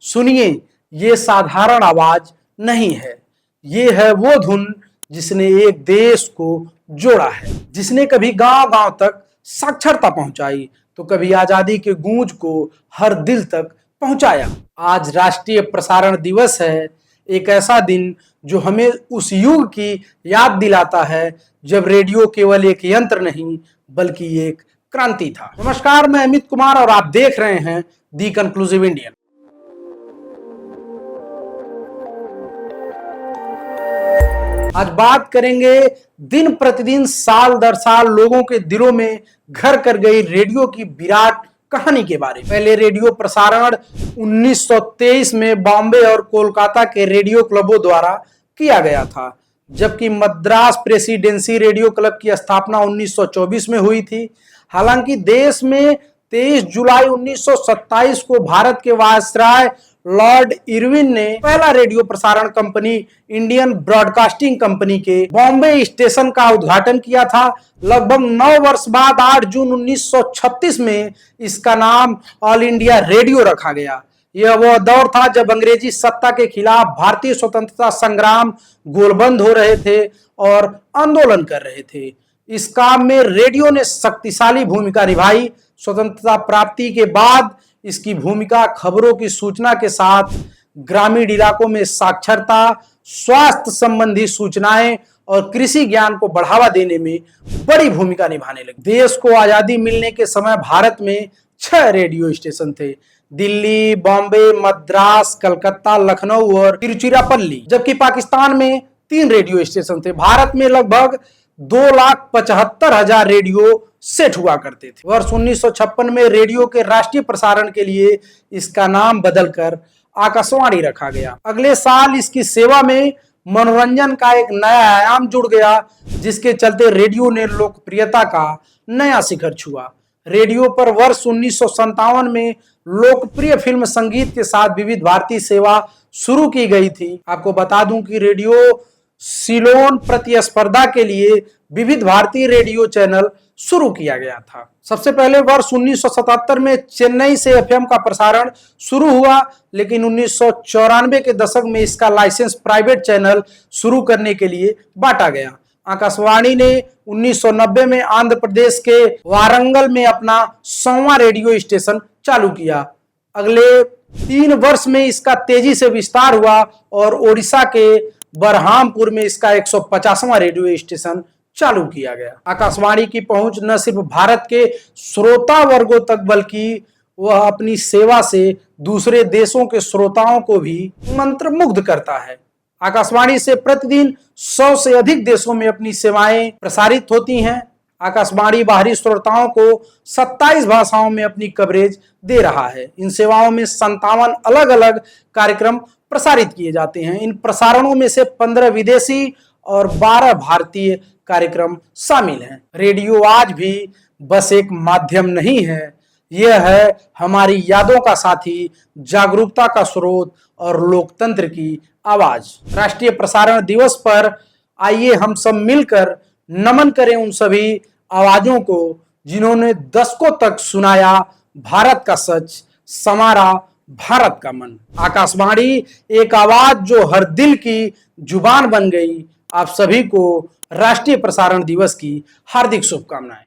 सुनिए, ये साधारण आवाज नहीं है, ये है वो धुन जिसने एक देश को जोड़ा है, जिसने कभी गांव गांव तक साक्षरता पहुंचाई तो कभी आजादी के गूंज को हर दिल तक पहुंचाया। आज राष्ट्रीय प्रसारण दिवस है, एक ऐसा दिन जो हमें उस युग की याद दिलाता है जब रेडियो केवल एक यंत्र नहीं बल्कि एक क्रांति था। नमस्कार, मैं अमित कुमार और आप देख रहे हैं दी कंक्लूसिव इंडियन। आज बात करेंगे दिन प्रतिदिन साल दर साल लोगों के दिलों में घर कर गई रेडियो की विराट कहानी के बारे में। पहले रेडियो प्रसारण 1923 में बॉम्बे और कोलकाता के रेडियो क्लबों द्वारा किया गया था, जबकि मद्रास प्रेसिडेंसी रेडियो क्लब की स्थापना 1924 में हुई थी। हालांकि देश में 23 जुलाई 1927 को भारत के वायसराय लॉर्ड इरविन ने पहला रेडियो प्रसारण कंपनी इंडियन ब्रॉडकास्टिंग कंपनी के बॉम्बे स्टेशन का उद्घाटन किया था। लगभग 9 वर्ष बाद 8 जून 1936 में इसका नाम ऑल इंडिया रेडियो रखा गया। यह वह दौर था जब अंग्रेजी सत्ता के खिलाफ भारतीय स्वतंत्रता संग्राम गोलबंद हो रहे थे और आंदोलन कर रहे थे। इस काम में रेडियो ने शक्तिशाली भूमिका निभाई। स्वतंत्रता प्राप्ति के बाद इसकी भूमिका खबरों की सूचना के साथ ग्रामीण इलाकों में साक्षरता, स्वास्थ्य संबंधी सूचनाएं और कृषि ज्ञान को बढ़ावा देने में बड़ी भूमिका निभाने लगी। देश को आजादी मिलने के समय भारत में 6 रेडियो स्टेशन थे: दिल्ली, बॉम्बे, मद्रास, कलकत्ता, लखनऊ और तिरुचिरापल्ली। जबकि पाकिस्तान में 3 रेडियो स्टेशन थे। भारत में लगभग 2,75,000 रेडियो सेट हुआ करते थे। वर्ष 1956 में रेडियो के राष्ट्रीय प्रसारण के लिए इसका नाम बदलकर आकाशवाणी रखा गया। अगले साल इसकी सेवा में मनोरंजन का एक नया आयाम जुड़ गया, जिसके चलते रेडियो ने लोकप्रियता का नया शिखर छुआ। रेडियो पर वर्ष 1957 में लोकप्रिय फिल्म संगीत के साथ विविध भारती सेवा शुरू की गई थी। आपको बता दूं कि रेडियो सिलोन प्रतिस्पर्धा के लिए विविध भारतीय रेडियो चैनल शुरू किया गया था। सबसे पहले वर्ष 1977 में चेन्नई से एफएम का प्रसारण शुरू हुआ, लेकिन 1994 के दशक में इसका लाइसेंस प्राइवेट चैनल शुरू करने के लिए बांटा गया। आकाशवाणी ने 1990 में आंध्र प्रदेश के वारंगल में अपना 100वां रेडियो स्टेशन चालू किया। अगले 3 वर्ष में इसका तेजी से विस्तार हुआ और ओडिशा के बरहामपुर में इसका 150वां रेडियो स्टेशन चालू किया गया। आकाशवाणी की पहुंच न सिर्फ भारत के श्रोता वर्गों तक बल्कि वह अपनी सेवा से दूसरे देशों के श्रोताओं को भी मंत्रमुग्ध करता है। आकाशवाणी से प्रतिदिन 100 से अधिक देशों में अपनी सेवाएं प्रसारित होती हैं। आकाशवाणी बाहरी श्रोताओं को 27 भाषाओं में अपनी कवरेज दे रहा है। इन सेवाओं में 57 अलग अलग कार्यक्रम प्रसारित किए जाते हैं। इन प्रसारणों में से 15 विदेशी और 12 भारतीय कार्यक्रम शामिल हैं। रेडियो आज भी बस एक माध्यम नहीं है, यह है हमारी यादों का साथी, जागरूकता का स्रोत और लोकतंत्र की आवाज। राष्ट्रीय प्रसारण दिवस पर आइए हम सब मिलकर नमन करें उन सभी आवाजों को जिन्होंने दशकों तक सुनाया भारत का सच, संवारा भारत का मन। आकाशवाणी एक आवाज जो हर दिल की जुबान बन गई। आप सभी को राष्ट्रीय प्रसारण दिवस की हार्दिक शुभकामनाएं।